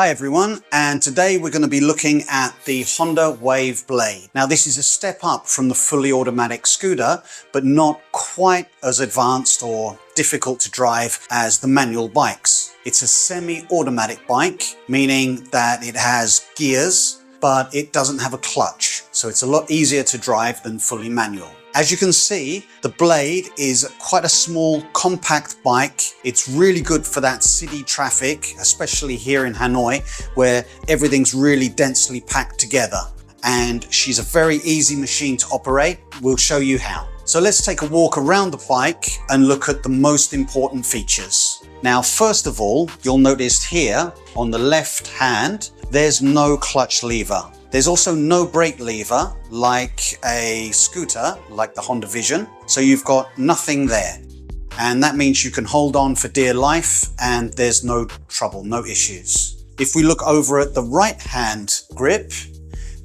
Hi everyone, and today we're going to be looking at the Honda Wave Blade. Now this is a step up from the fully automatic scooter, but not quite as advanced or difficult to drive as the manual bikes. It's a semi-automatic bike, meaning that it has gears, but it doesn't have a clutch. So it's a lot easier to drive than fully manual. As you can see, the Blade is quite a small, compact bike. It's really good for that city traffic, especially here in Hanoi, where everything's really densely packed together. And she's a very easy machine to operate. We'll show you how. So let's take a walk around the bike and look at the most important features. Now, first of all, you'll notice here on the left hand, there's no clutch lever. There's also no brake lever like a scooter, like the Honda Vision. So you've got nothing there. And that means you can hold on for dear life and there's no trouble, no issues. If we look over at the right hand grip,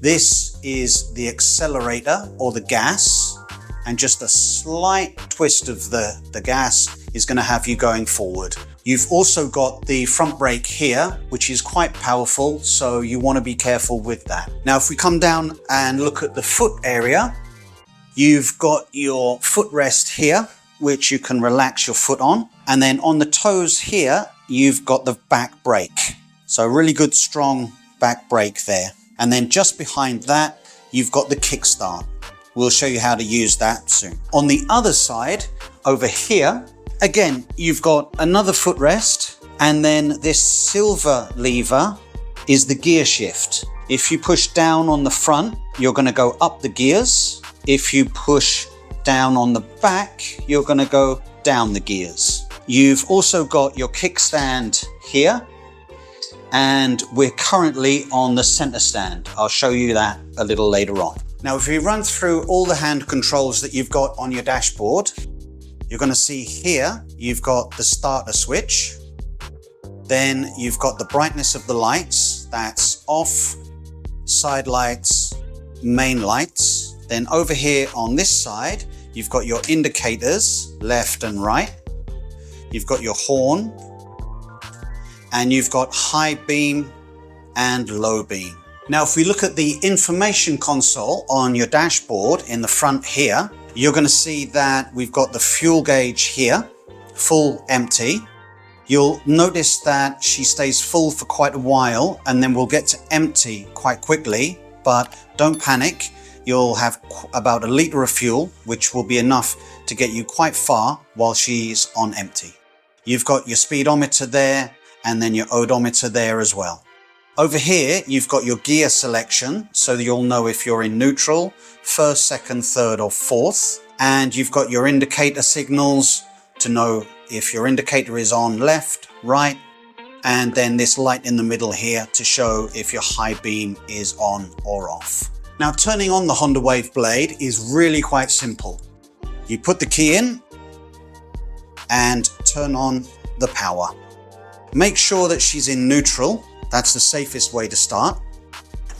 this is the accelerator or the gas, and just a slight twist of the gas is going to have you going forward. You've also got the front brake here, which is quite powerful, so you want to be careful with that. Now, if we come down and look at the foot area, you've got your footrest here, which you can relax your foot on. And then on the toes here, you've got the back brake. So really good, strong back brake there. And then just behind that, you've got the kickstart. We'll show you how to use that soon. On the other side, over here, again, you've got another footrest, and then this silver lever is the gear shift. If you push down on the front, you're going to go up the gears. If you push down on the back, you're going to go down the gears. You've also got your kickstand here, and we're currently on the center stand. I'll show you that a little later on. Now, if we run through all the hand controls that you've got on your dashboard, you're going to see here, you've got the starter switch. Then you've got the brightness of the lights. That's off, side lights, main lights. Then over here on this side, you've got your indicators, left and right. You've got your horn, and you've got high beam and low beam. Now, if we look at the information console on your dashboard in the front here, you're going to see that we've got the fuel gauge here, full empty. You'll notice that she stays full for quite a while, and then we'll get to empty quite quickly, but don't panic. You'll have about a litre of fuel, which will be enough to get you quite far while she's on empty. You've got your speedometer there, and then your odometer there as well. Over here, you've got your gear selection, so you'll know if you're in neutral, first, second, third, or fourth. And you've got your indicator signals to know if your indicator is on left, right, and then this light in the middle here to show if your high beam is on or off. Now, turning on the Honda Wave Blade is really quite simple. You put the key in and turn on the power. Make sure that she's in neutral. That's the safest way to start.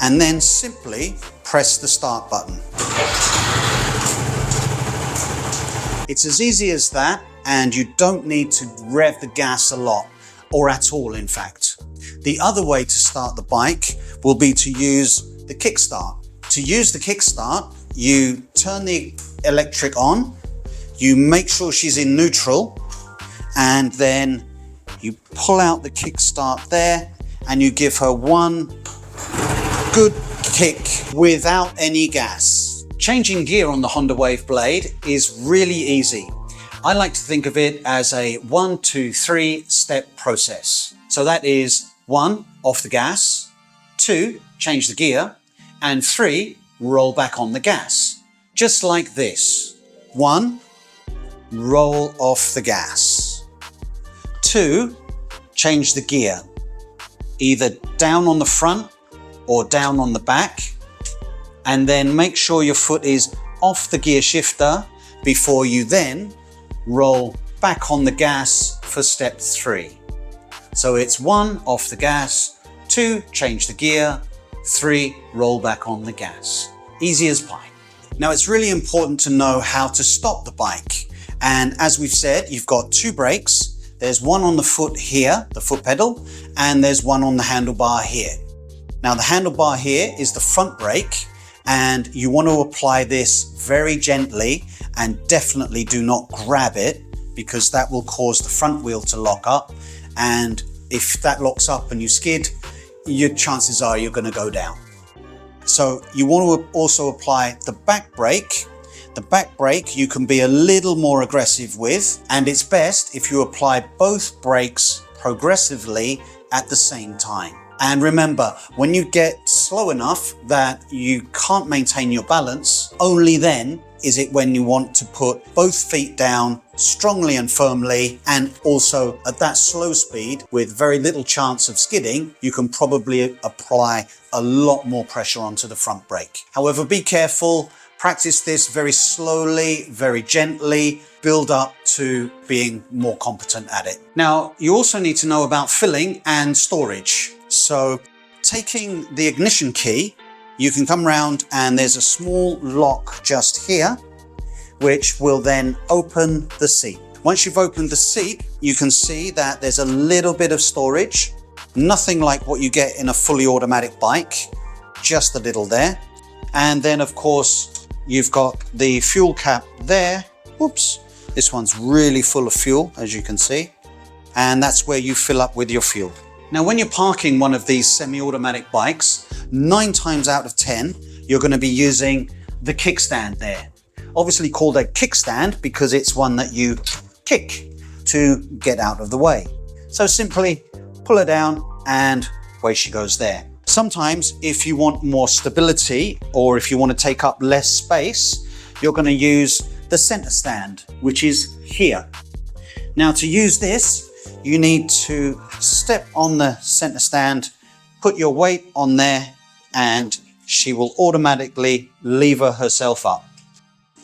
And then simply press the start button. It's as easy as that, and you don't need to rev the gas a lot, or at all, in fact. The other way to start the bike will be to use the kickstart. To use the kickstart, you turn the electric on, you make sure she's in neutral, and then you pull out the kickstart there, and you give her one good kick without any gas. Changing gear on the Honda Wave Blade is really easy. I like to think of it as a 1, 2, 3 step process. So that is 1, off the gas, 2, change the gear, and 3, roll back on the gas. Just like this. 1, roll off the gas. 2, change the gear. Either down on the front or down on the back, and then make sure your foot is off the gear shifter before you then roll back on the gas for step 3. So it's 1, off the gas, 2, change the gear, 3, roll back on the gas. Easy as pie. Now, it's really important to know how to stop the bike. And as we've said, you've got 2 brakes. There's one on the foot here, the foot pedal, and there's one on the handlebar here. Now the handlebar here is the front brake, and you want to apply this very gently and definitely do not grab it, because that will cause the front wheel to lock up, and if that locks up and you skid, your chances are you're going to go down. So you want to also apply the back brake. The back brake you can be a little more aggressive with, and it's best if you apply both brakes progressively at the same time. And remember, when you get slow enough that you can't maintain your balance, only then is it when you want to put both feet down strongly and firmly, and also at that slow speed with very little chance of skidding, you can probably apply a lot more pressure onto the front brake. However, be careful, practice this very slowly, very gently, build up to being more competent at it. Now, you also need to know about filling and storage. So taking the ignition key, you can come round and there's a small lock just here, which will then open the seat. Once you've opened the seat, you can see that there's a little bit of storage, nothing like what you get in a fully automatic bike, just a little there. And then of course, you've got the fuel cap there. Whoops, this one's really full of fuel, as you can see. And that's where you fill up with your fuel. Now, when you're parking one of these semi-automatic bikes, 9 times out of 10, you're going to be using the kickstand there. Obviously called a kickstand because it's one that you kick to get out of the way. So simply pull her down and away she goes there. Sometimes if you want more stability, or if you want to take up less space, you're going to use the center stand, which is here. Now, to use this, you need to step on the center stand, put your weight on there, and she will automatically lever herself up.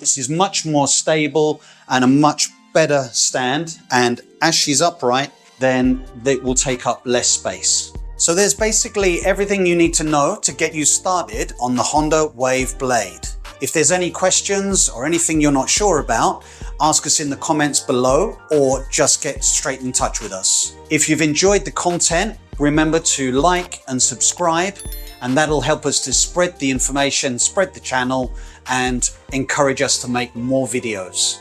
This is much more stable and a much better stand, and as she's upright, then it will take up less space. So there's basically everything you need to know to get you started on the Honda Wave Blade. If there's any questions or anything you're not sure about, ask us in the comments below, or just get straight in touch with us. If you've enjoyed the content, remember to like and subscribe, and that'll help us to spread the information, spread the channel, and encourage us to make more videos.